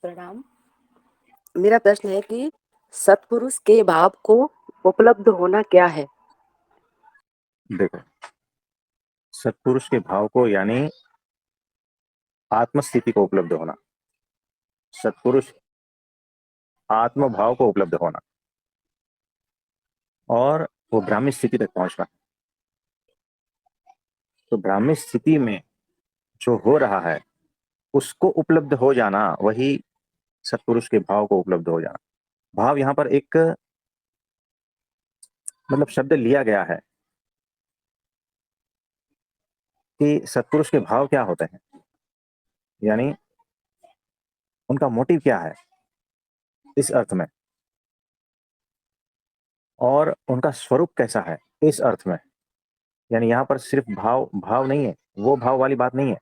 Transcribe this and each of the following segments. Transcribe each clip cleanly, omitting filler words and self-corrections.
प्रणाम। मेरा प्रश्न है कि सत्पुरुष के भाव को उपलब्ध होना क्या है? देखो, सत्पुरुष के भाव को यानी आत्मस्थिति को उपलब्ध होना। सत्पुरुष आत्म भाव को उपलब्ध होना और वो ब्राह्मी स्थिति तक पहुंचना। तो ब्राह्मी स्थिति में जो हो रहा है उसको उपलब्ध हो जाना, वही सत्पुरुष के भाव को उपलब्ध हो जाना। भाव यहां पर एक मतलब शब्द लिया गया है कि सत्पुरुष के भाव क्या होते हैं, यानी उनका मोटिव क्या है इस अर्थ में, और उनका स्वरूप कैसा है इस अर्थ में। यानी यहां पर सिर्फ भाव भाव नहीं है, वो भाव वाली बात नहीं है।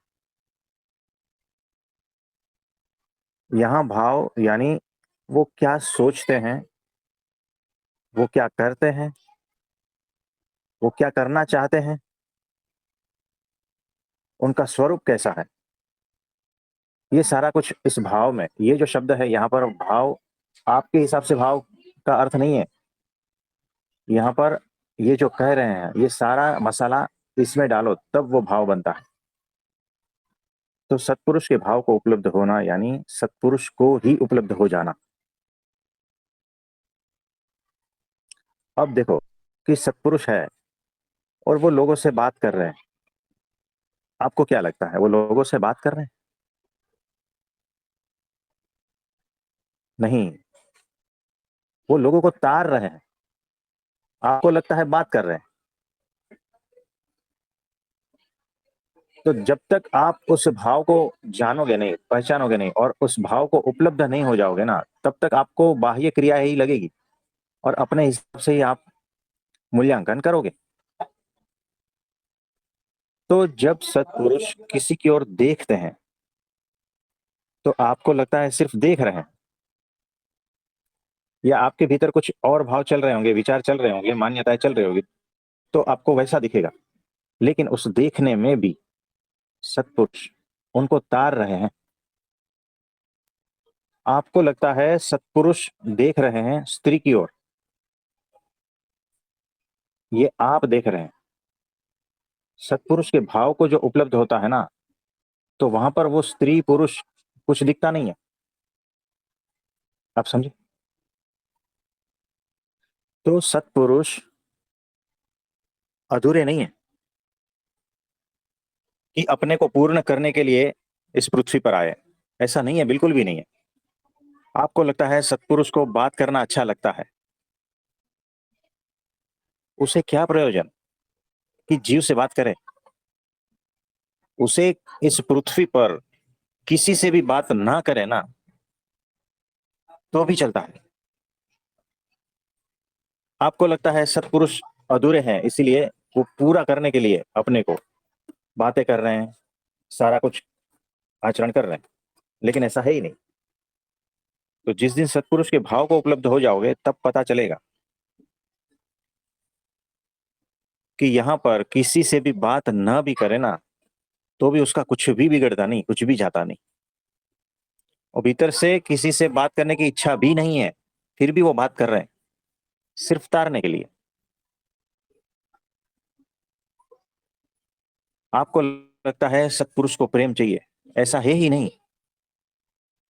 यहां भाव यानी वो क्या सोचते हैं, वो क्या करते हैं, वो क्या करना चाहते हैं, उनका स्वरूप कैसा है, ये सारा कुछ इस भाव में। ये जो शब्द है यहाँ पर भाव आपके हिसाब से भाव का अर्थ नहीं है। यहाँ पर ये जो कह रहे हैं ये सारा मसाला इसमें डालो तब वो भाव बनता है। तो सत्पुरुष के भाव को उपलब्ध होना यानी सत्पुरुष को ही उपलब्ध हो जाना। अब देखो कि सत्पुरुष है और वो लोगों से बात कर रहे हैं, आपको क्या लगता है वो लोगों से बात कर रहे हैं? नहीं, वो लोगों को तार रहे हैं, आपको लगता है बात कर रहे हैं। तो जब तक आप उस भाव को जानोगे नहीं, पहचानोगे नहीं और उस भाव को उपलब्ध नहीं हो जाओगे ना, तब तक आपको बाह्य क्रिया ही लगेगी और अपने हिसाब से ही आप मूल्यांकन करोगे। तो जब सत्पुरुष किसी की ओर देखते हैं तो आपको लगता है सिर्फ देख रहे हैं, या आपके भीतर कुछ और भाव चल रहे होंगे, विचार चल रहे होंगे, मान्यताएं चल रही होगी, तो आपको वैसा दिखेगा। लेकिन उस देखने में भी सत्पुरुष उनको तार रहे हैं। आपको लगता है सत्पुरुष देख रहे हैं स्त्री की ओर, ये आप देख रहे हैं। सत्पुरुष के भाव को जो उपलब्ध होता है ना, तो वहां पर वो स्त्री पुरुष कुछ दिखता नहीं है। आप समझे? तो सत्पुरुष अधूरे नहीं है कि अपने को पूर्ण करने के लिए इस पृथ्वी पर आए, ऐसा नहीं है, बिल्कुल भी नहीं है। आपको लगता है सत्पुरुष को बात करना अच्छा लगता है, उसे क्या प्रयोजन कि जीव से बात करे? उसे इस पृथ्वी पर किसी से भी बात ना करे ना, तो भी चलता है। आपको लगता है सत्पुरुष अधूरे हैं, इसीलिए वो पूरा करने के लिए अपने को बातें कर रहे हैं, सारा कुछ आचरण कर रहे हैं, लेकिन ऐसा है ही नहीं। तो जिस दिन सत्पुरुष के भाव को उपलब्ध हो जाओगे तब पता चलेगा कि यहाँ पर किसी से भी बात ना भी करे ना, तो भी उसका कुछ भी बिगड़ता नहीं, कुछ भी जाता नहीं। और भीतर से किसी से बात करने की इच्छा भी नहीं है, फिर भी वो बात कर रहे हैं सिर्फ तारने के लिए। आपको लगता है सत्पुरुष को प्रेम चाहिए, ऐसा है ही नहीं।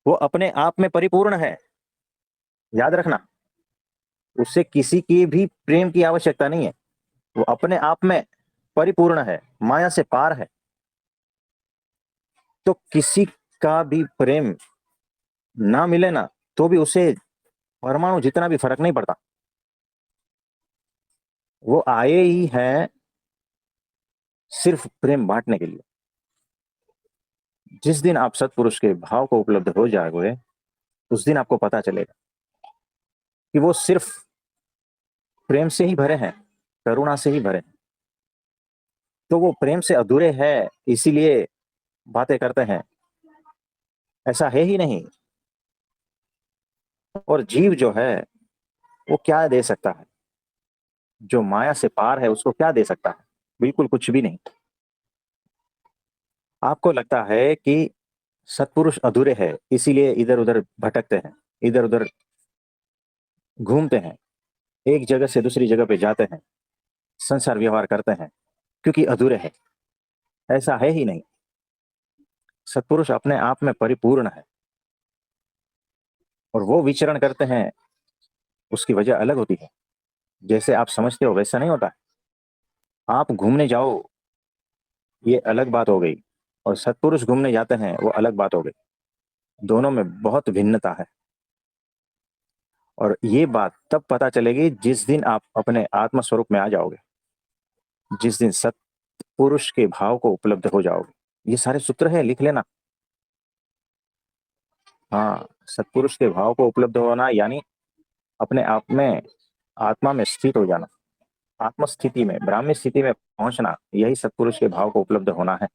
वो अपने आप में परिपूर्ण है, याद रखना। उससे किसी की भी प्रेम की आवश्यकता नहीं है, वो अपने आप में परिपूर्ण है, माया से पार है। तो किसी का भी प्रेम ना मिले ना, तो भी उसे परमाणु जितना भी फर्क नहीं पड़ता। वो आए ही हैं सिर्फ प्रेम बांटने के लिए। जिस दिन आप सत्पुरुष के भाव को उपलब्ध हो जाओगे, उस दिन आपको पता चलेगा कि वो सिर्फ प्रेम से ही भरे हैं, करुणा से ही भरे हैं। तो वो प्रेम से अधूरे हैं, इसीलिए बातें करते हैं, ऐसा है ही नहीं। और जीव जो है वो क्या दे सकता है? जो माया से पार है उसको क्या दे सकता है? बिल्कुल कुछ भी नहीं। आपको लगता है कि सत्पुरुष अधूरे हैं, इसीलिए इधर उधर भटकते हैं, इधर उधर घूमते हैं, एक जगह से दूसरी जगह पे जाते हैं, संसार व्यवहार करते हैं, क्योंकि अधूरे हैं। ऐसा है ही नहीं। सत्पुरुष अपने आप में परिपूर्ण है, और वो विचरण करते हैं, उसकी वजह अलग होती है। जैसे आप समझते हो वैसा नहीं होता। आप घूमने जाओ, ये अलग बात हो गई, और सत्पुरुष घूमने जाते हैं, वो अलग बात हो गई। दोनों में बहुत भिन्नता है। और ये बात तब पता चलेगी जिस दिन आप अपने आत्म स्वरूप में आ जाओगे, जिस दिन सत्पुरुष के भाव को उपलब्ध हो जाओगे। ये सारे सूत्र है, लिख लेना। हाँ, सत्पुरुष के भाव को उपलब्ध होना यानी अपने आप में, आत्मा में स्थित हो जाना, आत्म स्थिति में, ब्राह्मी स्थिति में पहुंचना, यही सत्पुरुष के भाव को उपलब्ध होना है।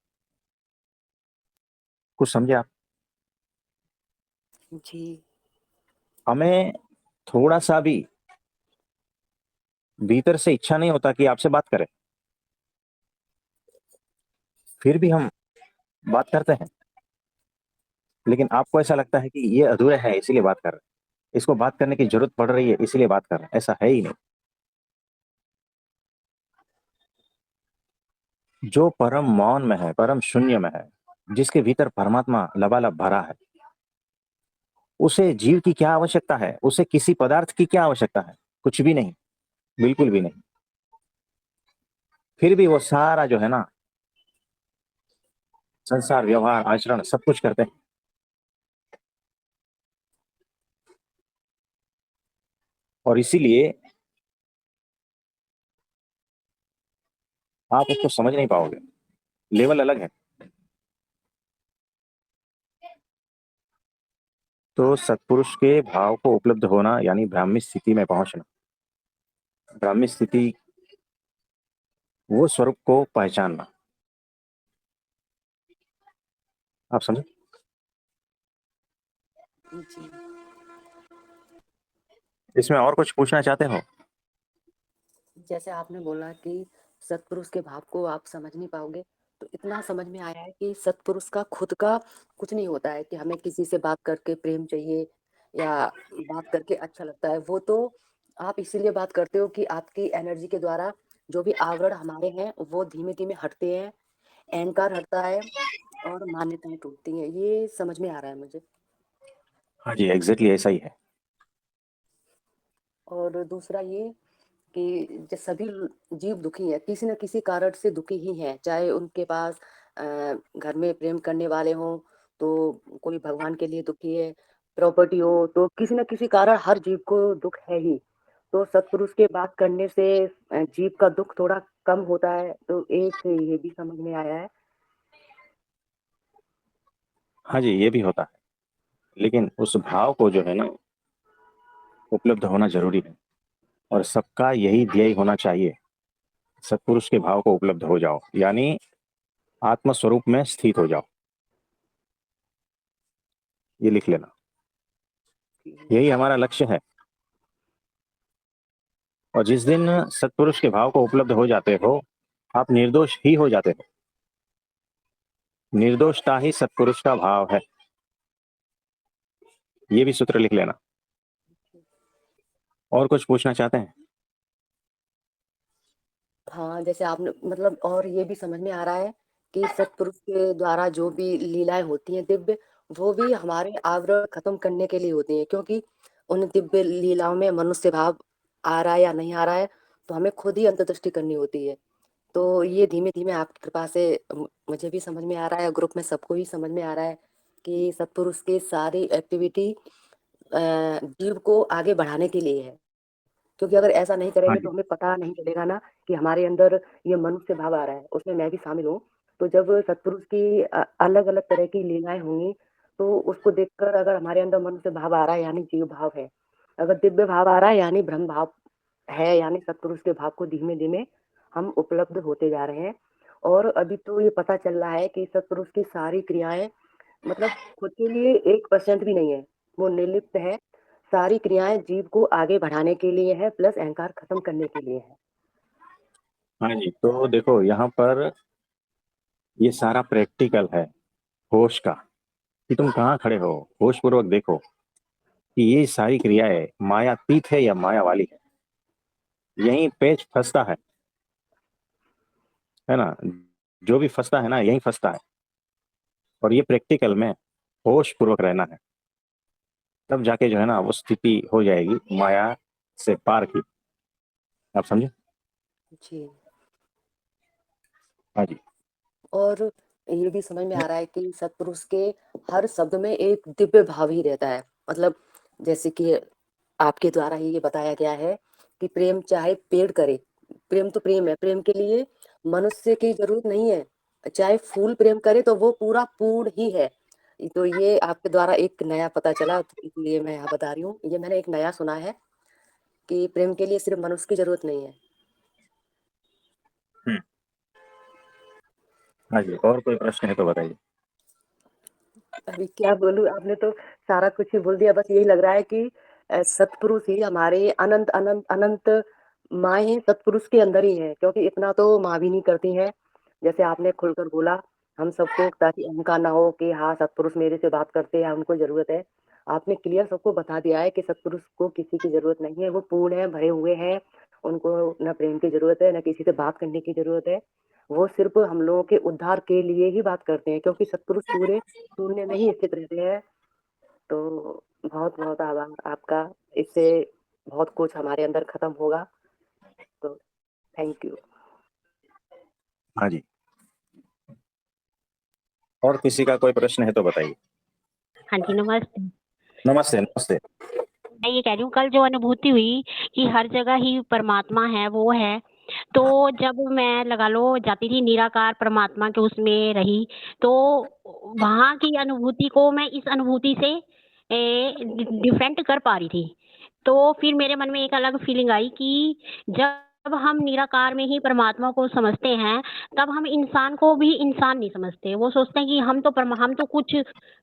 कुछ समझे आप? जी। हमें थोड़ा सा भी भीतर से इच्छा नहीं होता कि आपसे बात करें, फिर भी हम बात करते हैं। लेकिन आपको ऐसा लगता है कि ये अधूरे है, इसीलिए बात कर रहे हैं, इसको बात करने की जरूरत पड़ रही है, इसीलिए बात कर रहे हैं। ऐसा है ही नहीं। जो परम मौन में है, परम शून्य में है, जिसके भीतर परमात्मा लबालब भरा है, उसे जीव की क्या आवश्यकता है, उसे किसी पदार्थ की क्या आवश्यकता है? कुछ भी नहीं, बिल्कुल भी नहीं। फिर भी वो सारा जो है ना, संसार व्यवहार आचरण सब कुछ करते हैं। और इसीलिए आप उसको समझ नहीं पाओगे, लेवल अलग है। तो सत्पुरुष के भाव को उपलब्ध होना यानी ब्राह्मी स्थिति में पहुंचना। ब्राह्मी स्थिति, वो स्वरूप को पहचानना। आप समझे? जी। इसमें और कुछ पूछना चाहते हो? जैसे आपने बोला कि सत्पुरुष के भाव को आप समझ नहीं पाओगे, तो इतना समझ में आया है कि सत्पुरुष का खुद का कुछ नहीं होता है कि हमें किसी से बात करके प्रेम चाहिए या बात करके अच्छा लगता है। वो तो आप इसीलिए बात करते हो कि आपकी एनर्जी के द्वारा जो भी आवरण हमारे हैं वो धीमे धीमे हटते हैं, अहंकार हटता है और मान्यताएं टूटती हैं। ये समझ में आ रहा है मुझे। हाँ जी, एग्जैक्टली ऐसा ही है। और दूसरा ये कि जो सभी जीव दुखी है, किसी न किसी कारण से दुखी ही है, चाहे उनके पास घर में प्रेम करने वाले हों तो कोई भगवान के लिए दुखी है, प्रॉपर्टी हो तो किसी न किसी कारण हर जीव को दुख है ही। तो सत्पुरुष के बात करने से जीव का दुख थोड़ा कम होता है, तो एक ये भी समझ में आया है। हाँ जी, ये भी होता है। लेकिन उस भाव को जो है ना, उपलब्ध होना जरूरी है। और सबका यही ध्येय होना चाहिए, सत्पुरुष के भाव को उपलब्ध हो जाओ, यानी आत्म स्वरूप में स्थित हो जाओ। ये लिख लेना, यही हमारा लक्ष्य है। और जिस दिन सत्पुरुष के भाव को उपलब्ध हो जाते हो, आप निर्दोष ही हो जाते हो। निर्दोषता ही सत्पुरुष का भाव है। ये भी सूत्र लिख लेना। और कुछ पूछना चाहते हैं? हाँ, जैसे आपने मतलब और ये भी समझ में आ रहा है कि सत्पुरुष के द्वारा जो भी लीलाएं होती हैं दिव्य, वो भी हमारे आवरण खत्म करने के लिए होती हैं, क्योंकि उन दिव्य लीलाओं में मनुष्य भाव आ रहा है या नहीं आ रहा है, तो हमें खुद ही अंतर्दृष्टि करनी होती है। तो ये धीमे धीमे आपकी कृपा से मुझे भी समझ में आ रहा है, ग्रुप में सबको भी समझ में आ रहा है कि सत्पुरुष की सारी एक्टिविटी जीव को आगे बढ़ाने के लिए है। क्योंकि अगर ऐसा नहीं हाँ करेंगे तो जी। हमें पता नहीं चलेगा ना कि हमारे अंदर ये मनुष्य भाव आ रहा है, उसमें मैं भी शामिल हूँ। तो जब सत्पुरुष की अलग अलग तरह की लीलाएं होंगी, तो उसको देखकर अगर हमारे अंदर मनुष्य भाव आ रहा है यानी जीव भाव है, अगर दिव्य भाव आ रहा है यानी ब्रह्म भाव है, यानी सत्पुरुष के भाव को धीमे धीमे हम उपलब्ध होते जा रहे हैं। और अभी तो ये पता चल रहा है कि सत्पुरुष की सारी क्रियाएं मतलब खुद के लिए 1% भी नहीं है, वो निर्लिप्त है। सारी क्रियाएं जीव को आगे बढ़ाने के लिए है, प्लस अहंकार खत्म करने के लिए है। हाँ जी, तो देखो यहाँ पर ये सारा प्रैक्टिकल है होश का। कि तुम कहाँ खड़े हो, होशपूर्वक देखो कि ये सारी क्रियाएं मायातीत है या माया वाली है। यहीं पेच फंसता है ना। जो भी फंसता है ना, यहीं फंसता है। और ये प्रैक्टिकल में होश पूर्वक रहना है, तब जाके जो है ना वो स्थिति हो जाएगी माया से पार की। आप समझे। जी। हाँ जी। और ये भी समझ में आ रहा है कि सत्पुरुष के हर शब्द में एक दिव्य भाव ही रहता है। मतलब जैसे कि आपके द्वारा ही ये बताया गया है कि प्रेम चाहे पेड़ करे, प्रेम तो प्रेम है, प्रेम के लिए मनुष्य की जरूरत नहीं है। चाहे फूल प्रेम करे तो वो पूरा पूर्ण ही है। तो ये आपके द्वारा एक नया पता चला, तो इसलिए मैं यहाँ बता रही हूँ। ये मैंने एक नया सुना है कि प्रेम के लिए सिर्फ मनुष्य की जरूरत नहीं है। हम्म। हाँ जी, और कोई प्रश्न है तो बताइए। अभी क्या बोलूं, आपने तो सारा कुछ ही बोल दिया। बस यही लग रहा है कि सत्पुरुष ही हमारे अनंत अनंत अनंत माँ हैं, सत्पुरुष के अंदर ही है। क्योंकि इतना तो माँ भी नहीं करती हैं जैसे आपने खुलकर बोला हम सबको, ताकि अहंकार ना हो कि हाँ सत्पुरुष मेरे से बात करते हैं, उनको जरूरत है। आपने क्लियर सबको बता दिया है कि सत्पुरुष को किसी की जरूरत नहीं है, वो पूर्ण है, भरे हुए हैं। उनको न प्रेम की जरूरत है, न किसी से बात करने की जरूरत है। वो सिर्फ हम लोगों के उद्धार के लिए ही बात करते हैं, क्योंकि सत्पुरुष पूरे शून्य में ही स्थित रहते हैं। तो बहुत बहुत आभार आपका। इससे बहुत कुछ हमारे अंदर खत्म होगा। तो थैंक यू। हाँ जी, और किसी का कोई प्रश्न है तो बताइए। हाँ जी, नमस्ते। नमस्ते नमस्ते। मैं ये कह रही हूँ, कल जो अनुभूति हुई कि हर जगह ही परमात्मा है, वो है। तो जब मैं लगा लो जाती थी निराकार परमात्मा के उसमें रही, तो वहाँ की अनुभूति को मैं इस अनुभूति से डिफरेंट कर पा रही थी। तो फिर मेरे मन में एक अलग फीलिंग आई कि जब हम निराकार में ही परमात्मा को समझते हैं, तब हम इंसान को भी इंसान नहीं समझते। वो सोचते हैं कि हम तो कुछ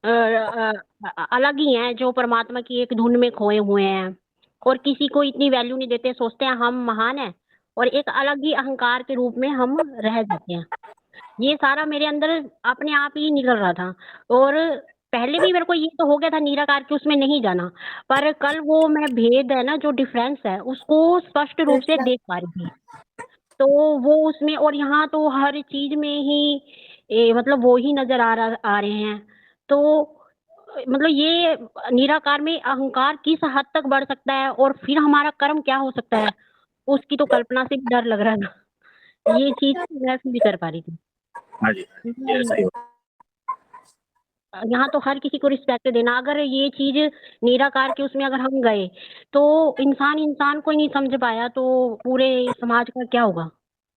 अलग ही हैं, जो परमात्मा की एक धुन में खोए हुए हैं, और किसी को इतनी वैल्यू नहीं देते। सोचते हैं हम महान हैं, और एक अलग ही अहंकार के रूप में हम रह जाते हैं। ये सारा मेरे अंदर अपने आप ही निकल रहा था। और पहले भी मेरे को ये तो हो गया था निराकार के उसमें नहीं जाना, पर कल वो मैं भेद है ना, जो डिफरेंस है, उसको स्पष्ट रूप से देख पा रही थी। तो वो उसमें, और यहाँ तो हर चीज में ही मतलब वो ही नजर आ रहे हैं। तो मतलब ये निराकार में अहंकार किस हद तक बढ़ सकता है, और फिर हमारा कर्म क्या हो सकता है, उसकी तो कल्पना से भी डर लग रहा था। ये चीज मैं फील कर पा रही थी। हाँ जी, ये ऐसा ही होता यहाँ तो हर किसी को रिस्पेक्ट देना, अगर ये चीज निराकार के उसमें अगर हम गए, तो इंसान इंसान को ही नहीं समझ पाया, तो पूरे समाज का क्या होगा।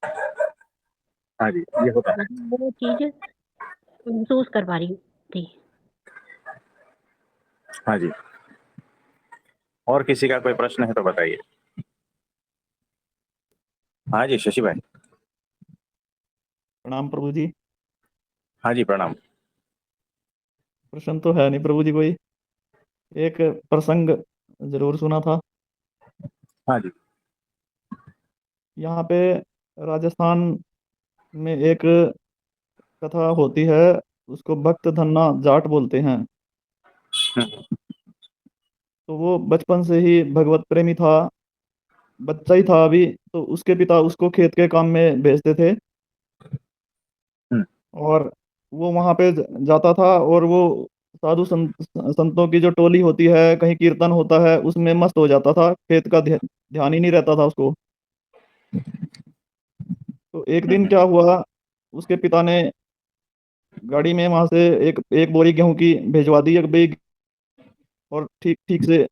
है। हाँ जी, ये होता है। वो चीज महसूस कर पा रही थी। हाँ जी, और किसी का कोई प्रश्न है तो बताइए। हाँ जी, शशि भाई। प्रणाम प्रभु जी। हाँ जी, प्रणाम। प्रश्न तो है नहीं प्रभु जी, कोई एक प्रसंग जरूर सुना था। हाँ जी। यहाँ पे राजस्थान में एक कथा होती है, उसको भक्त धन्ना जाट बोलते हैं। हम्म। तो वो बचपन से ही भगवत प्रेमी था, बच्चा ही था अभी, तो उसके पिता उसको खेत के काम में भेजते थे। हम्म। और वो वहाँ पे जाता था, और वो संतों की जो टोली होती है, कहीं कीर्तन होता है, उसमें मस्त हो जाता था, खेत का ध्यान ही नहीं रहता था उसको। तो एक दिन क्या हुआ, उसके पिता ने गाड़ी में वहां से एक एक बोरी गेहूं की भिजवा दी, एक भाई, और ठीक ठीक से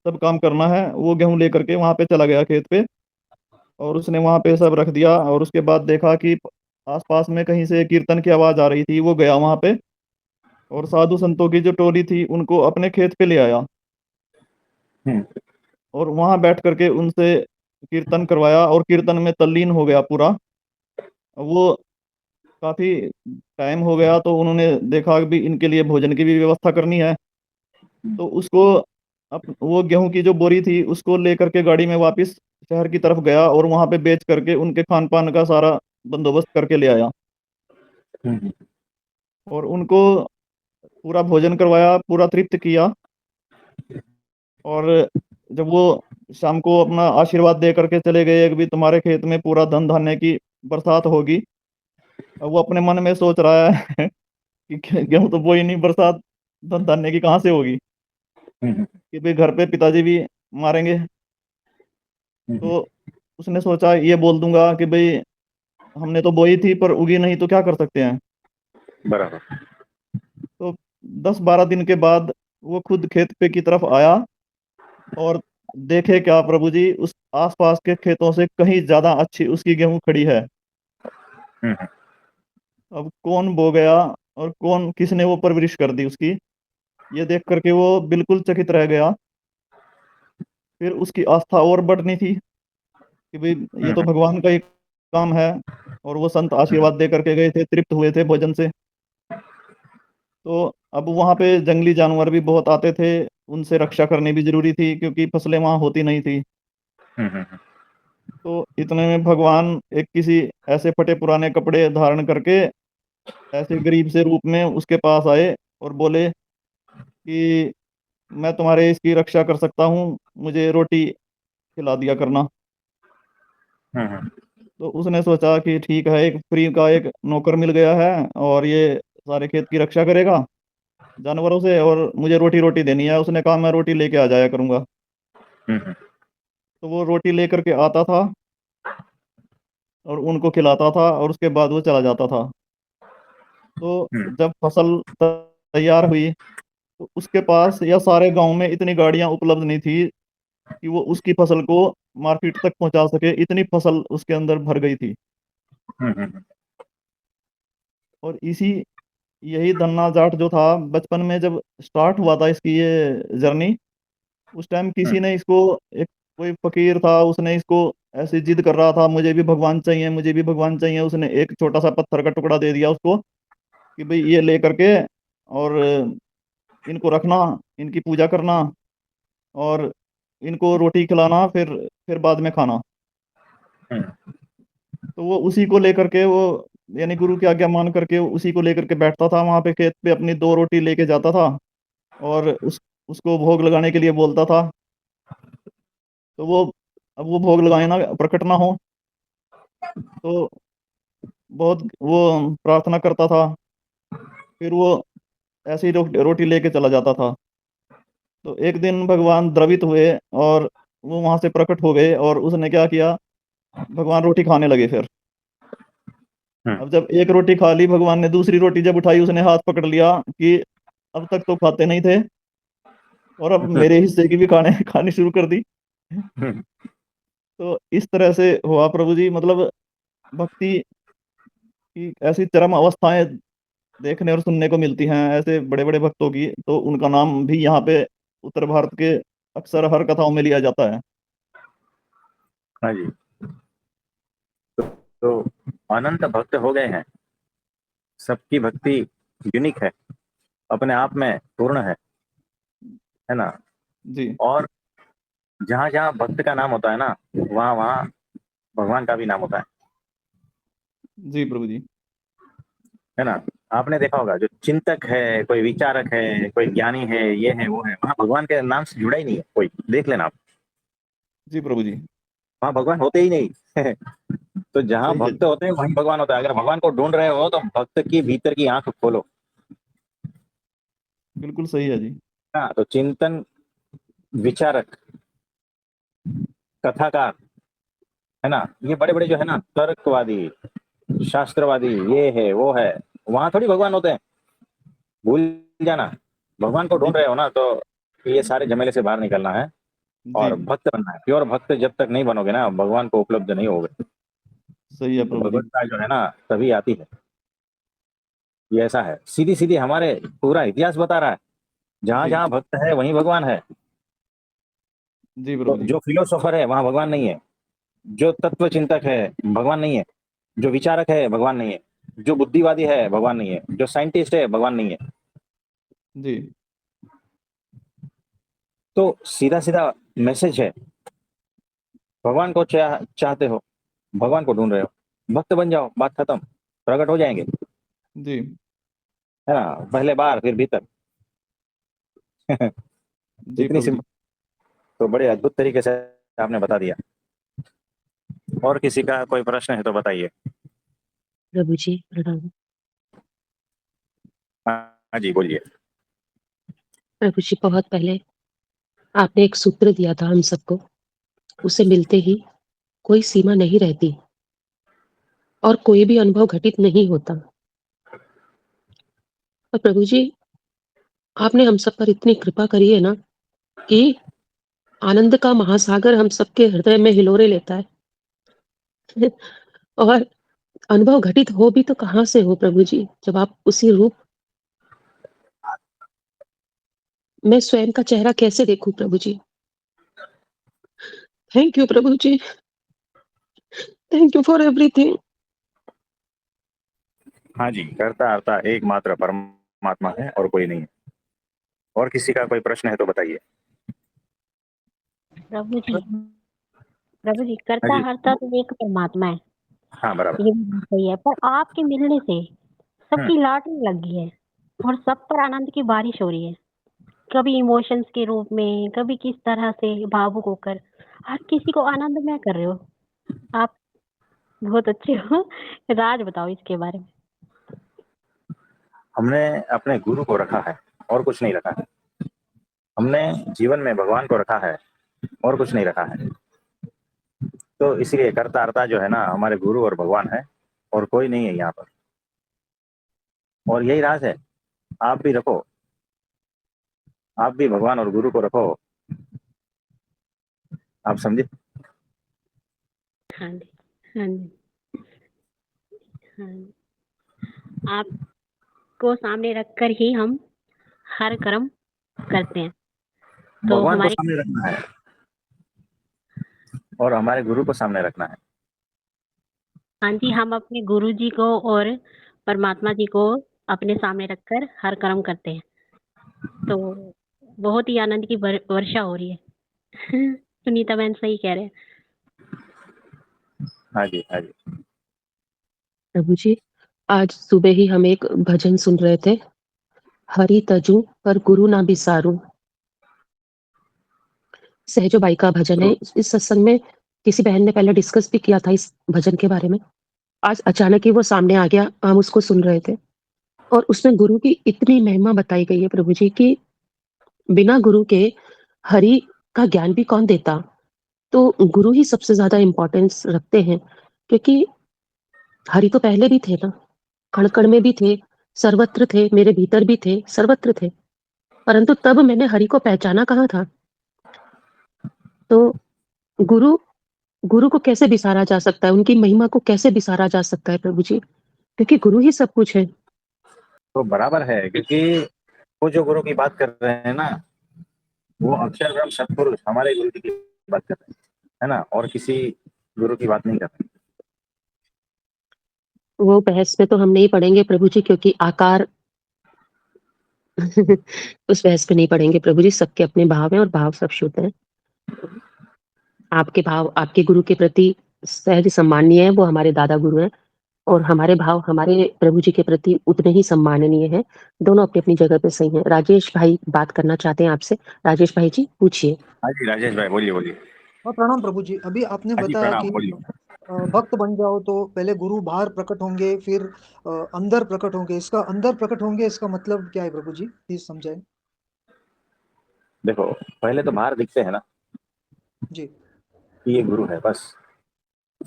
सब काम करना है। वो गेहूं लेकर के वहां पे चला गया खेत पे, और उसने वहां पे सब रख दिया। और उसके बाद देखा कि आसपास में कहीं से कीर्तन की आवाज आ रही थी। वो गया वहां पे, और साधु संतों की जो टोली थी उनको अपने खेत पे ले आया, हम्म। और वहां बैठ करके उनसे कीर्तन करवाया, और कीर्तन में तल्लीन हो गया पूरा। वो काफी टाइम हो गया, तो उन्होंने देखा कि भी इनके लिए भोजन की भी व्यवस्था करनी है। तो उसको वो गेहूं की जो बोरी थी उसको लेकर के गाड़ी में वापस शहर की तरफ गया, और वहां पे बेच करके उनके खान पान का सारा बंदोबस्त करके ले आया। हम्म। और उनको पूरा भोजन करवाया, पूरा तृप्त किया। और जब वो शाम को अपना आशीर्वाद दे करके चले गए कि भी तुम्हारे खेत में पूरा धन धान्य की बरसात होगी। अब वो अपने मन में सोच रहा है कि गेहूं तो बोई नहीं, बरसात धन धान्य की कहाँ से होगी, हम्म, कि भाई घर पे पिताजी भी मारेंगे। हम्म, तो उसने सोचा ये बोल दूंगा कि भाई हमने तो बोई थी पर उगी नहीं, तो क्या कर सकते हैं। बराबर। तो 10-12 दिन के बाद वो खुद खेत पे की तरफ आया और देखे क्या प्रभु जी, उस आसपास के खेतों से कहीं ज्यादा अच्छी उसकी गेहूं खड़ी है। हम्म, अब कौन बो गया और कौन किसने वो परवरिश कर दी उसकी, ये देख करके वो बिल्कुल चकित रह गया। फिर उसकी आस्था और बढ़नी थी कि भाई ये तो हम्म, भगवान का ही काम है। और वो संत आशीर्वाद दे करके गए थे, तृप्त हुए थे भोजन से। तो अब वहां पे जंगली जानवर भी बहुत आते थे, उनसे रक्षा करनी भी जरूरी थी क्योंकि फसलें वहां होती नहीं थी। हम्म, तो इतने में भगवान एक किसी ऐसे फटे पुराने कपड़े धारण करके ऐसे गरीब से रूप में उसके पास आए और बोले कि मैं तुम्हारे इसकी रक्षा कर सकता हूँ, मुझे रोटी खिला दिया करना। हम्म, तो उसने सोचा कि ठीक है, एक फ्री का एक नौकर मिल गया है और ये सारे खेत की रक्षा करेगा जानवरों से, और मुझे रोटी रोटी देनी है। उसने कहा मैं रोटी लेके आ जाया करूंगा। हम्म, तो वो रोटी लेकर के आता था और उनको खिलाता था और उसके बाद वो चला जाता था। तो हम्म, जब फसल तैयार हुई तो उसके पास या सारे गांव में इतनी गाड़ियां उपलब्ध नहीं थी कि वो उसकी फसल को मार्केट तक पहुंचा सके, इतनी फसल उसके अंदर भर गई थी। हम्म, और इसी यही धन्ना जाट जो था, बचपन में जब स्टार्ट हुआ था इसकी ये जर्नी, उस टाइम किसी ने इसको, एक कोई फकीर था उसने इसको ऐसे जिद कर रहा था मुझे भी भगवान चाहिए, मुझे भी भगवान चाहिए। उसने एक छोटा सा पत्थर का टुकड़ा दे दिया उसको कि भाई ये ले करके और इनको रखना, इनकी पूजा करना और इनको रोटी खिलाना, फिर बाद में खाना। हम्म, तो वो उसी को लेकर के वो, यानी गुरु की आज्ञा मान करके उसी को लेकर के बैठता था वहां पे खेत पे, अपनी 2 रोटी लेके जाता था और उसको भोग लगाने के लिए बोलता था। तो वो, अब वो भोग लगाए ना, प्रकट ना हो, तो बहुत वो प्रार्थना करता था। फिर वो ऐसे ही रोटी लेके चला जाता था। तो एक दिन भगवान द्रवित हुए और वो वहां से प्रकट हो गए और उसने क्या किया, भगवान रोटी खाने लगे फिर। हम्म, अब जब एक रोटी खा ली, भगवान ने दूसरी रोटी जब उठाई, उसने हाथ पकड़ लिया कि अब तक तो खाते नहीं थे और अब मेरे हिस्से की भी खाने खानी शुरू कर दी। हम्म, तो इस तरह से हुआ प्रभु जी, मतलब भक्ति की ऐसी चरम अवस्थाएं देखने और सुनने को मिलती हैं ऐसे बड़े बड़े भक्तों की। तो उनका नाम भी यहाँ पे उत्तर भारत के अक्सर हर कथाओं में लिया जाता है। हाँ जी। तो अनंत भक्त हो गए हैं, सबकी भक्ति यूनिक है, अपने आप में पूर्ण है ना। जी। और जहां जहां भक्त का नाम होता है ना, वहां वहां भगवान का भी नाम होता जी प्रभु जी। है ना। आपने देखा होगा, जो चिंतक है, कोई विचारक है, कोई ज्ञानी है, ये है वो है, वहां भगवान के नाम से जुड़ा ही नहीं है कोई, देख लेना आप। जी प्रभु जी। वहां भगवान होते ही नहीं। तो जहां सही है भक्त जी। होते हैं वहीं भगवान होता है। अगर भगवान को ढूंढ रहे हो तो भक्त की भीतर की आंख खोलो। बिल्कुल सही है जी। हाँ, तो चिंतन, विचारक, कथाकार, है ना, ये बड़े बड़े जो है ना, तर्कवादी, शास्त्रवादी, ये है वो है, वहां थोड़ी भगवान होते हैं। भूल जाना। भगवान को जी। ढूंढ रहे हो ना, तो ये सारे झमेले से बाहर निकलना है जी। और भक्त बनना है। प्योर भक्त जब तक नहीं बनोगे ना, भगवान को उपलब्ध नहीं होगे। सही है तो प्रभु जी। भगवत्ता जो है ना, तभी आती है। ये ऐसा है, सीधी सीधी हमारे पूरा इतिहास बता रहा है। जहां जी। जहां भक्त है वहीं भगवान है। जी तो प्रभु जी। जो फिलोसोफर है वहां भगवान नहीं है। जो तत्व चिंतक है, भगवान नहीं है। जो विचारक है, भगवान नहीं है। जो बुद्धिवादी है, भगवान नहीं है। जो साइंटिस्ट है, भगवान नहीं है। जी। तो सीधा सीधा मैसेज है, भगवान को चाहते हो, भगवान को ढूंढ रहे हो, भक्त बन जाओ, बात खत्म। प्रकट हो जाएंगे, जी। है ना। पहले बाहर फिर भीतर। जी इतनी प्रभु जी। सिंपल, तो बड़े अद्भुत तरीके से आपने बता दिया। और किसी का कोई प्रश्न है तो बताइए। प्रभु जी प्रणाम। हाँ जी, बोलिए। प्रभु जी बहुत पहले आपने एक सूत्र दिया था हम सबको, उसे मिलते ही कोई सीमा नहीं रहती और कोई भी अनुभव घटित नहीं होता। और प्रभु जी आपने हम सब पर इतनी कृपा करी है ना कि आनंद का महासागर हम सबके हृदय में हिलोरे लेता है। और अनुभव घटित हो भी तो कहाँ से हो प्रभु जी, जब आप उसी रूप मैं स्वयं का चेहरा कैसे देखूं प्रभु जी। थैंक यू प्रभु जी, थैंक यू फॉर एवरीथिंग। हाँ जी, करता हरता एकमात्र परमात्मा है और कोई नहीं है। और किसी का कोई प्रश्न है तो बताइए। प्रभु जी, प्रभु जी, हाँ करता जी, हरता तो एक परमात्मा है, हाँ बराबर। ये भी बात सही है। पर आपके मिलने से हम्म, सबकी लॉटरी लग गई है और सब पर आनंद की बारिश हो रही है। कभी इमोशंस के रूप में, कभी किस तरह से भावुक होकर हर किसी को आनंदमय कर रहे हो। आप बहुत अच्छे हो। राज बताओ इसके बारे में। हमने अपने गुरु को रखा है और कुछ नहीं रखा है। हमने जीवन में भगवान को रखा है और कुछ नहीं रखा है। तो इसलिए करता हरता जो है ना, हमारे गुरु और भगवान है और कोई नहीं है यहाँ पर। और यही राज है। आप भी रखो, आप भी भगवान और गुरु को रखो। आप समझे? हाँ जी, हाँ जी, हाँ जी। आपको सामने रखकर ही हम हर कर्म करते हैं। तो भगवान को हमारे सामने रखना है और हमारे गुरु को सामने रखना है। हाँ जी, हम अपने गुरु जी को और परमात्मा जी को अपने सामने रखकर हर कर्म करते हैं। तो बहुत ही आनंद की वर्षा हो रही है। सुनीता बहन सही कह रहे हैं। हाँ जी, हाँ जी। प्रभु जी आज सुबह ही हम एक भजन सुन रहे थे, हरि तजू पर गुरु ना बिसारू। सहजो बाई का भजन है। तो इस सत्संग में किसी बहन ने पहले डिस्कस भी किया था इस भजन के बारे में। आज अचानक ही वो सामने आ गया, हम उसको सुन रहे थे और उसमें गुरु की इतनी महिमा बताई गई है प्रभु जी की बिना गुरु के हरि का ज्ञान भी कौन देता। तो गुरु ही सबसे ज्यादा इम्पोर्टेंस रखते हैं, क्योंकि हरि तो पहले भी थे ना, कण कण में भी थे, सर्वत्र थे, मेरे भीतर भी थे, सर्वत्र थे। परंतु तब मैंने हरि को पहचाना कहाँ था। तो गुरु गुरु को कैसे बिसारा जा सकता है, उनकी महिमा को कैसे बिसारा जा सकता है प्रभु जी, क्योंकि गुरु ही सब कुछ है। तो बराबर है, क्योंकि वो जो गुरु की बात कर रहे हैं ना, वो अक्षर ब्रह्म सत्पुरुष हमारे गुरु जी की बात कर रहे हैं, है ना, और किसी गुरु की बात नहीं कर रहे। वो बहस में तो हम नहीं पढ़ेंगे प्रभु जी, क्योंकि आकार उस बहस पे नहीं पढ़ेंगे प्रभु जी। सबके अपने भाव हैं और भाव सब शुद्ध हैं। आपके भाव आपके गुरु के प्रति सहज सम्माननीय है, वो हमारे दादा गुरु हैं, और हमारे भाव हमारे प्रभु जी के प्रति उतने ही सम्माननीय हैं। दोनों अपनी अपनी जगह पे सही हैं। राजेश भाई बात करना चाहते हैं आपसे। राजेश भाई जी पूछिए। हाँ जी, राजेश भाई बोलिए, बोलिए। हाँ प्रणाम प्रभु जी। अभी आपने हाँ जी, बताया प्रणाम, कि बोलिए। भक्त बन जाओ तो पहले गुरु बाहर प्रकट होंगे, फिर अंदर प्रकट होंगे। इसका अंदर प्रकट होंगे इसका मतलब क्या है प्रभु जी, प्लीज समझाएं। देखो, पहले तो बाहर दिखते हैं ना जी। कि ये गुरु है, बस।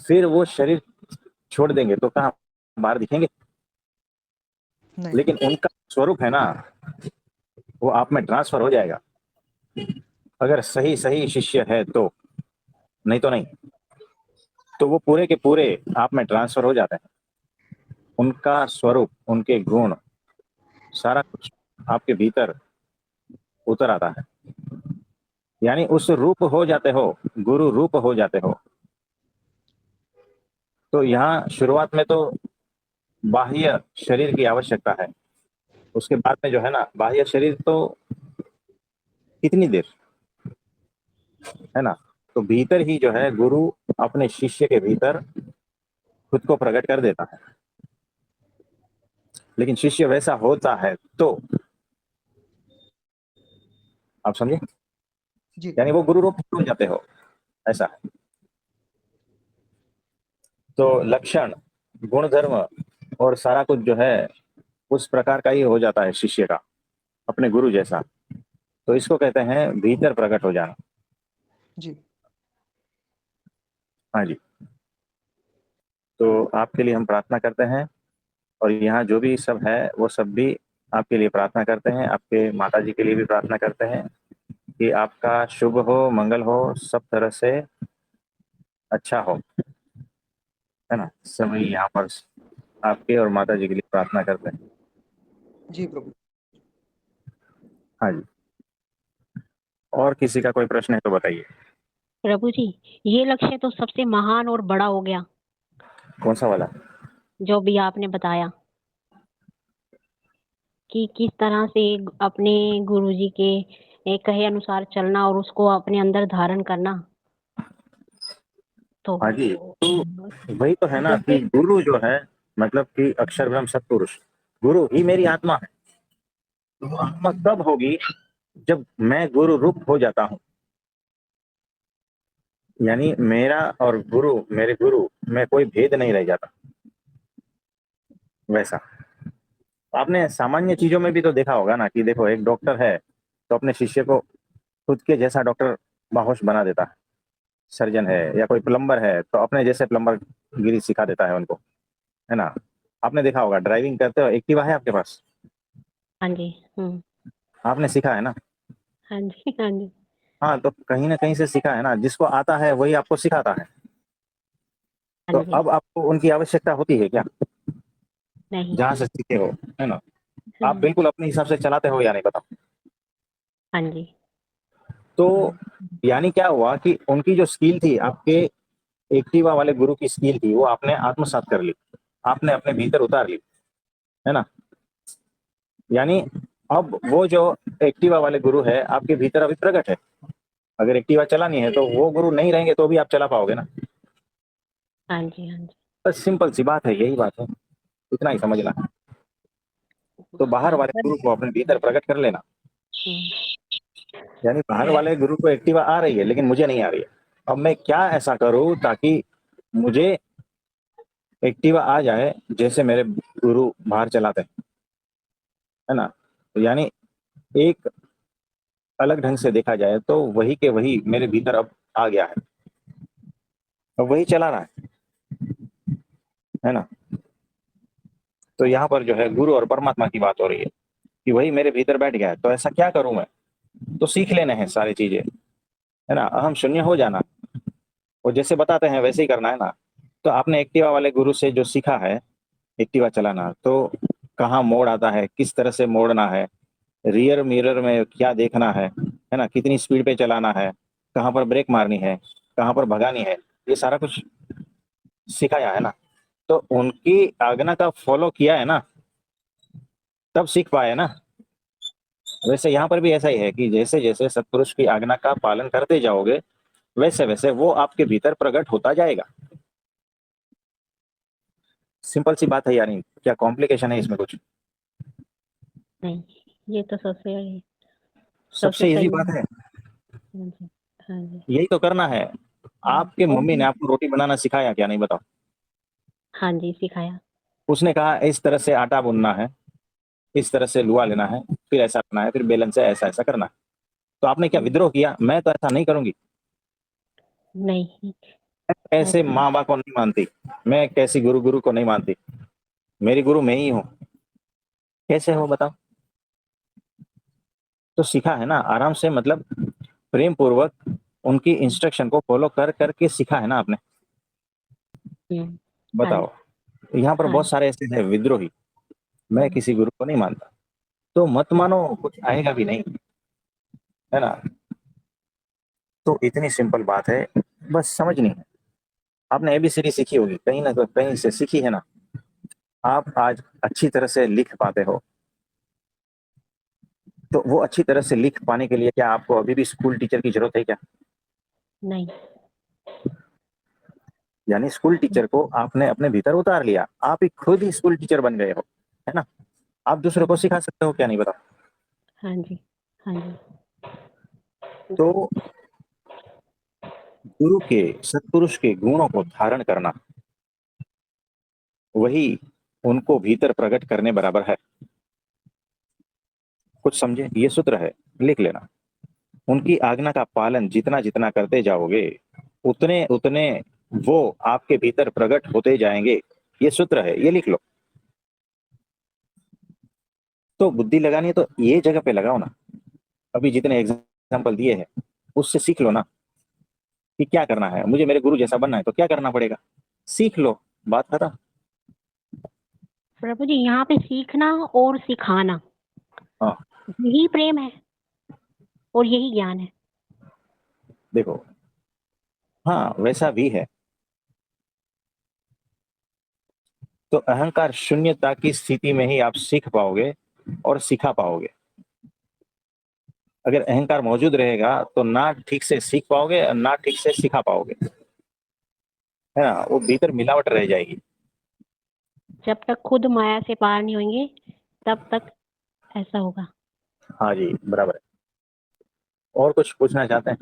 फिर वो शरीर छोड़ देंगे तो कहाँ बाहर दिखेंगे। नहीं। लेकिन उनका स्वरूप है ना, वो आप में ट्रांसफर हो जाएगा, अगर सही सही शिष्य है तो। नहीं तो नहीं। तो वो पूरे के पूरे आप में ट्रांसफर हो जाते हैं। उनका स्वरूप, उनके गुण, सारा कुछ आपके भीतर उतर आता है। यानी उस रूप हो जाते हो, गुरु रूप हो जाते हो। तो यहाँ शुरुआत में तो बाह्य शरीर की आवश्यकता है। उसके बाद में जो है ना, बाह्य शरीर तो कितनी देर, है ना। तो भीतर ही जो है गुरु अपने शिष्य के भीतर खुद को प्रकट कर देता है। लेकिन शिष्य वैसा होता है तो आप समझे? जी यानी वो गुरु रूप हो जाते हो, ऐसा है। तो लक्षण, गुण धर्म और सारा कुछ जो है उस प्रकार का ही हो जाता है शिष्य का, अपने गुरु जैसा। तो इसको कहते हैं भीतर प्रकट हो जाना। जी हाँ जी। तो आपके लिए हम प्रार्थना करते हैं, और यहाँ जो भी सब है वो सब भी आपके लिए प्रार्थना करते हैं, आपके माता जी के लिए भी प्रार्थना करते हैं कि आपका शुभ हो, मंगल हो, सब तरह से अच्छा हो, है ना। सभी यहाँ पर आपके और माता जी के लिए प्रार्थना करते हैं। जी प्रभु। हाँ जी। और किसी का कोई प्रश्न है तो बताइए। प्रभु जी, ये लक्ष्य तो सबसे महान और बड़ा हो गया, कौन सा वाला? जो भी आपने बताया कि किस तरह से अपने गुरुजी के कहे अनुसार चलना और उसको अपने अंदर धारण करना। तो हाँ जी। तो वही तो है ना कि गुरु जो है, मतलब कि अक्षर ब्रह्म सत्पुरुष, गुरु ही मेरी आत्मा है। तो वो आत्मा कब होगी? जब मैं गुरु रूप हो जाता हूँ। यानी मेरा और गुरु, मेरे गुरु में कोई भेद नहीं रह जाता। वैसा आपने सामान्य चीजों में भी तो देखा होगा ना, कि देखो एक डॉक्टर है तो अपने शिष्य को खुद के जैसा डॉक्टर बाहोश बना देता है। सर्जन है या कोई प्लम्बर है तो अपने जैसे प्लम्बर गिरी सिखा देता है उनको, है ना। आपने देखा होगा, ड्राइविंग करते हो, एक्टिवा है आपके पास? हाँ जी। आपने सीखा है ना। हाँ जी। हाँ जी। हाँ, तो कहीं ना कहीं से सीखा है ना, जिसको आता है वही आपको सिखाता है। तो हाँ जी। अब आपको उनकी आवश्यकता होती है क्या, नहीं। जहां से सीखे हो, है ना। आप हाँ। बिल्कुल अपने हिसाब से चलाते हो या नहीं, बताओ। हाँ जी। तो यानी क्या हुआ कि उनकी जो स्किल थी, आपके एक्टिवा वाले गुरु की स्किल थी, वो आपने आत्मसात कर ली, आपने अपने भीतर उतार ली, है ना। यानी अब वो जो एक्टिवा वाले गुरु है आपके भीतर अभी प्रकट है। अगर एक्टिवा चलानी है तो वो गुरु नहीं रहेंगे तो भी आप चला पाओगे ना। हाँ जी। हाँ जी। बस सिंपल सी बात है, यही बात है, इतना ही समझना है। तो बाहर हाँ वाले गुरु को अपने भीतर प्रकट कर लेना। हम्म, यानी बाहर वाले गुरु को एक्टिवा आ रही है लेकिन मुझे नहीं आ रही है। अब मैं क्या ऐसा करूं ताकि मुझे एक्टिवा आ जाए जैसे मेरे गुरु बाहर चलाते हैं, है ना। तो यानी एक अलग ढंग से देखा जाए तो वही के वही मेरे भीतर अब आ गया है, अब वही चला रहा है ना। तो यहाँ पर जो है गुरु और परमात्मा की बात हो रही है कि वही मेरे भीतर बैठ गया है। तो ऐसा क्या करूं मैं? तो सीख लेने हैं सारी चीजें, है ना। अहम शून्य हो जाना, वो जैसे बताते हैं वैसे ही करना है ना। तो आपने एक्टिवा वाले गुरु से जो सीखा है एक्टिवा चलाना, तो कहाँ मोड़ आता है, किस तरह से मोड़ना है, रियर मिरर में क्या देखना है ना, कितनी स्पीड पे चलाना है, कहाँ पर ब्रेक मारनी है, कहाँ पर भगानी है, ये सारा कुछ सिखाया है ना। तो उनकी आज्ञा का फॉलो किया है ना, तब सीख पाए ना। वैसे यहाँ पर भी ऐसा ही है कि जैसे जैसे सत्पुरुष की आज्ञा का पालन करते जाओगे वैसे वैसे वो आपके भीतर प्रकट होता जाएगा। सिंपल सी बात है यानी, क्या कॉम्प्लिकेशन है इसमें कुछ? नहीं, ये तो सबसे सबसे सबसे इजी सही बात है। है, हाँ जी। हाँ जी। यही तो करना है। आपके और मम्मी ने आपको रोटी बनाना सिखाया क्या, नहीं बताओ? हाँ जी, सिखाया। उसने कहा इस तरह से आटा बुनना है, इस तरह से लुआ लेना है, फिर ऐसा करना है, फिर बेलन से ऐसा ऐसा करना है। तो आपने क्या विद्रोह किया, मैं तो ऐसा नहीं करूंगी? नहीं। ऐसे ऐसा माँ बाप को नहीं मानती, मैं कैसी गुरु गुरु को नहीं मानती, मेरी गुरु मैं ही हूँ। कैसे हो बताओ? तो सीखा है ना आराम से, मतलब प्रेम पूर्वक उनकी इंस्ट्रक्शन को फॉलो कर करके सीखा है ना आपने। हम्म, हाँ बताओ, जी। यहाँ पर हाँ बहुत सारे ऐसे हैं विद्रोही, मैं जी। किसी गुरु को नहीं मानता। तो मत मानो, कुछ आएगा भी नहीं, है ना। तो इतनी सिंपल बात है, बस समझनी है। आपने एबीसीडी सीखी होगी, कहीं ना कहीं से सीखी है ना। आप आज अच्छी तरह से लिख पाते हो, तो वो अच्छी तरह से लिख पाने के लिए क्या आपको अभी भी स्कूल टीचर की जरूरत है क्या? नहीं। यानी स्कूल टीचर को आपने अपने भीतर उतार लिया, आप ही खुद ही स्कूल टीचर बन गए हो, है ना। आप दूसरों को सिखा सकते हो क्या, नहीं बताओ? हाँ जी। हाँ जी। तो गुरु के, सत्पुरुष के गुणों को धारण करना, वही उनको भीतर प्रकट करने बराबर है। कुछ समझे? ये सूत्र है, लिख लेना। उनकी आज्ञा का पालन जितना जितना करते जाओगे, उतने उतने वो आपके भीतर प्रकट होते जाएंगे। ये सूत्र है, ये लिख लो। तो बुद्धि लगानी है तो ये जगह पे लगाओ ना। अभी जितने एग्जाम्पल दिए हैं उससे सीख लो ना कि क्या करना है। मुझे मेरे गुरु जैसा बनना है तो क्या करना पड़ेगा, सीख लो, बात खत्म। प्रभु जी, यहाँ पे सीखना और सिखाना, हाँ, यही प्रेम है और यही ज्ञान है। देखो, हाँ वैसा भी है। तो अहंकार शून्यता की स्थिति में ही आप सीख पाओगे और सिखा पाओगे। अगर अहंकार मौजूद रहेगा तो ना ठीक से सीख पाओगे और ना ठीक से सिखा पाओगे, है ना। वो भीतर मिलावट रह जाएगी। जब तक खुद माया से पार नहीं होंगे तब तक ऐसा होगा। हाँ जी, बराबर है। और कुछ पूछना चाहते हैं?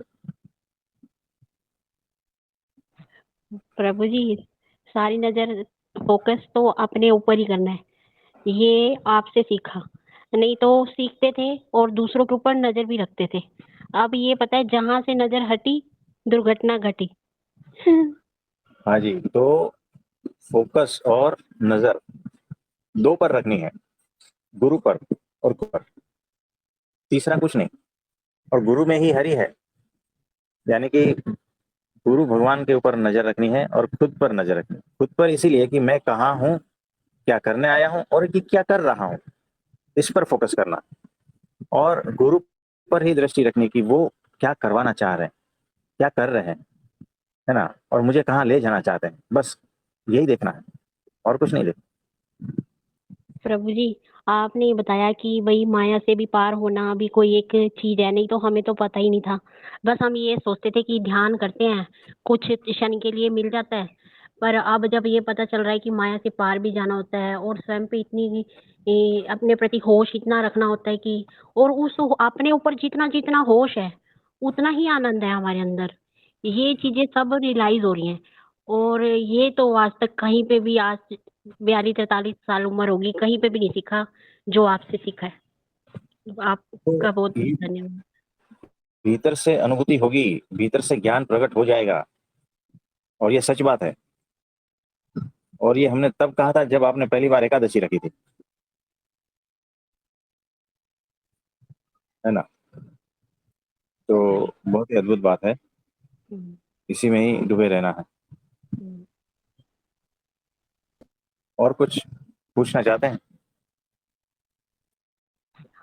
प्रभु जी, सारी नजर फोकस तो अपने ऊपर ही करना है, ये आपसे सीखा। नहीं तो सीखते थे और दूसरों के ऊपर नजर भी रखते थे। अब ये पता है जहां से नजर हटी दुर्घटना घटी। हाँ जी, तो फोकस और नजर दो पर रखनी है, गुरु पर और खुद पर, तीसरा कुछ नहीं। और गुरु में ही हरि है, यानी कि गुरु भगवान के ऊपर नजर रखनी है और खुद पर नजर रखनी है। खुद पर इसीलिए कि मैं कहाँ हूँ, क्या करने आया हूँ और कि क्या कर रहा हूँ, इस पर फोकस करना। और गुरु पर ही दृष्टि रखनी कि वो क्या करवाना चाह रहे हैं, क्या कर रहे हैं, है ना, और मुझे कहाँ ले जाना चाहते हैं, बस यही देखना है और कुछ नहीं देखना। प्रभु जी, आपने ये बताया कि वही माया से भी पार होना भी कोई एक चीज है, नहीं तो हमें तो पता ही नहीं था। बस हम ये सोचते थे कि ध्यान करते हैं, कुछ क्षण के लिए मिल जाता है। पर अब जब ये पता चल रहा है कि माया से पार भी जाना होता है और स्वयं पे इतनी अपने प्रति होश इतना रखना होता है कि, और उस अपने ऊपर जितना जितना होश है उतना ही आनंद है हमारे अंदर। ये चीजें सब रियलाइज हो रही हैं। और ये तो आज तक कहीं पे भी, आज 42-43 साल उम्र होगी, कहीं पे भी नहीं सीखा जो आपसे सीखा है। तो आपका बहुत ये बहुत धन्यवाद। भीतर से अनुभूति होगी, भीतर से ज्ञान प्रकट हो जाएगा, और ये सच बात है। और ये हमने तब कहा था जब आपने पहली बार एकादशी रखी थी, है ना। तो बहुत ही अद्भुत बात है, हम्म, इसी में ही डूबे रहना है। हम्म। और कुछ पूछना चाहते हैं?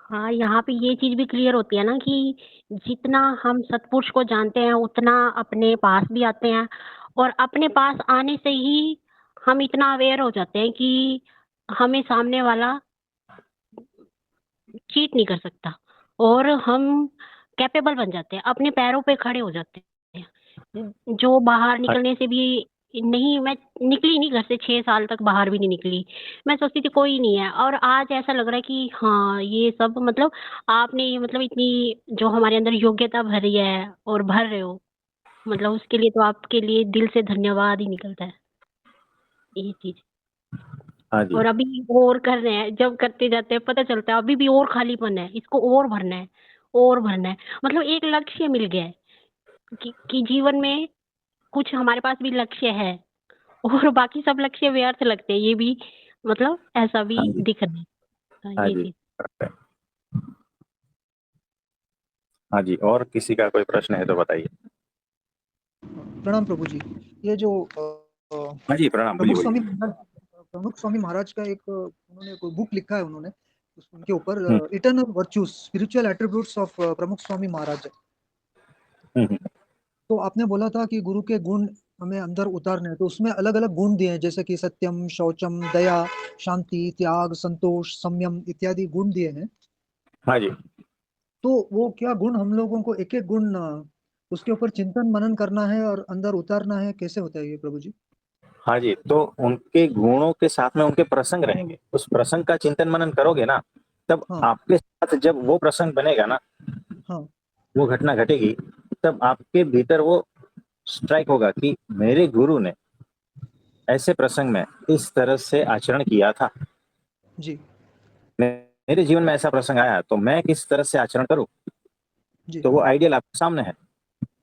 हाँ, यहाँ पे ये चीज भी क्लियर होती है ना कि जितना हम सत्पुरुष को जानते हैं उतना अपने पास भी आते हैं, और अपने पास आने से ही हम इतना अवेयर हो जाते हैं कि हमें सामने वाला चीट नहीं कर सकता, और हम कैपेबल बन जाते हैं, अपने पैरों पे खड़े हो जाते हैं। जो बाहर हाँ, निकलने से भी नहीं, मैं निकली नहीं घर से, 6 साल तक बाहर भी नहीं निकली। मैं सोचती थी कोई नहीं है, और आज ऐसा लग रहा है कि हाँ, ये सब मतलब आपने ये मतलब इतनी जो हमारे अंदर योग्यता भरी है और भर रहे हो, मतलब उसके लिए तो आपके लिए दिल से धन्यवाद ही निकलता है ये चीज। हाँ जी, और अभी और कर रहे हैं, जब करते जाते हैं पता चलता है अभी भी और खालीपन है, इसको और भरना है, और भरना है। मतलब एक लक्ष्य मिल गया है कि जीवन में कुछ हमारे पास भी लक्ष्य है, और बाकी सब लक्ष्य व्यर्थ लगते हैं, ये भी मतलब ऐसा भी हाँ जी, दिख रहा है। हाँ, हाँ ये जी, चीज। हाँ जी। और किसी का कोई प्रश्न है तो बताइए। प्रणाम प्रभु जी। ये जो हाँ जी, प्रणाम, बोलिए बोलिए। प्रमुख स्वामी महाराज का एक उन्होंने कोई बुक लिखा है उन्होंने, उनके ऊपर hmm, eternal virtues spiritual attributes of Pramukh Swami महाराज। हम्म, तो आपने बोला था कि गुरु के गुण हमें अंदर उतारने हैं, तो उसमें अलग अलग गुण दिए हैं, जैसे कि सत्यम, शौचम, दया, शांति, त्याग, संतोष, संयम इत्यादि गुण दिए हैं। हाँ जी, तो वो क्या गुण हम लोगों को एक एक गुण उसके ऊपर चिंतन मनन करना है और अंदर उतारना है, कैसे होता है ये प्रभु जी? हाँ जी। तो उनके गुणों के साथ में उनके प्रसंग रहेंगे, उस प्रसंग का चिंतन मनन करोगे ना, तब हाँ आपके साथ जब वो प्रसंग बनेगा ना, हाँ वो घटना घटेगी, तब आपके भीतर वो स्ट्राइक होगा कि मेरे गुरु ने ऐसे प्रसंग में इस तरह से आचरण किया था, जी मेरे जीवन में ऐसा प्रसंग आया तो मैं किस तरह से आचरण करूं। जी तो वो आइडियल आपके सामने है,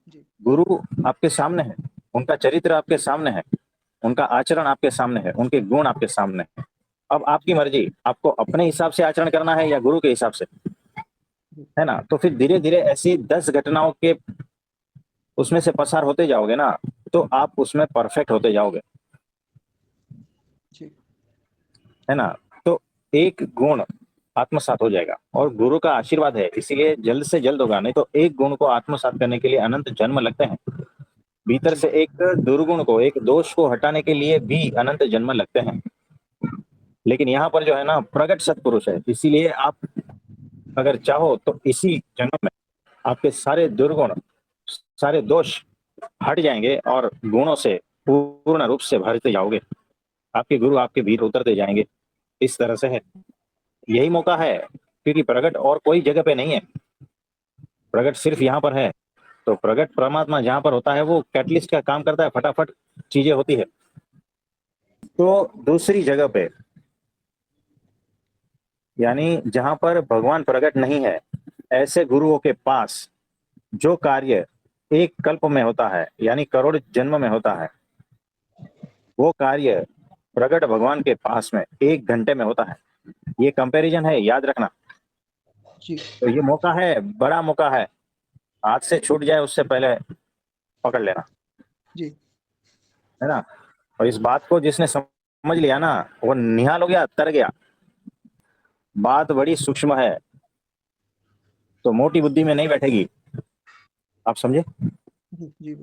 जी गुरु आपके सामने है, उनका चरित्र आपके सामने है, उनका आचरण आपके सामने है, उनके गुण आपके सामने है। अब आपकी मर्जी, आपको अपने हिसाब से आचरण करना है या गुरु के हिसाब से, है ना। तो फिर धीरे धीरे ऐसी 10 घटनाओं के उसमें से पसार होते जाओगे ना, तो आप उसमें परफेक्ट होते जाओगे, जी है ना। तो एक गुण आत्मसात हो जाएगा और गुरु का आशीर्वाद है, इसीलिए जल्द से जल्द होगा। नहीं तो एक गुण को आत्मसात करने के लिए अनंत जन्म लगते हैं, भीतर जी से एक दुर्गुण को, एक दोष को हटाने के लिए भी अनंत जन्म लगते हैं। लेकिन यहाँ पर जो है ना, प्रगट सत्पुरुष है, इसीलिए आप अगर चाहो तो इसी जन्म में आपके सारे दुर्गुण, सारे दोष हट जाएंगे और गुणों से पूर्ण रूप से भरते जाओगे। आपके गुरु आपके भीतर उतरते जाएंगे। इस तरह से है, यही मौका है, क्योंकि प्रगट और कोई जगह पे नहीं है, प्रगट सिर्फ यहाँ पर है। तो प्रगट परमात्मा जहाँ पर होता है वो कैटलिस्ट का काम करता है, फटाफट चीजें होती है। तो दूसरी जगह पे, यानी जहां पर भगवान प्रकट नहीं है, ऐसे गुरुओं के पास जो कार्य एक कल्प में होता है, यानी करोड़ जन्म में होता है, वो कार्य प्रकट भगवान के पास में 1 घंटे में होता है। ये कंपैरिजन है, याद रखना। जी तो ये मौका है, बड़ा मौका है, हाथ से छूट जाए उससे पहले पकड़ लेना, जी है ना। और इस बात को जिसने समझ लिया ना, वो निहाल हो गया, तर गया। बात बड़ी सूक्ष्म है, तो मोटी बुद्धि में नहीं बैठेगी, आप समझे। जी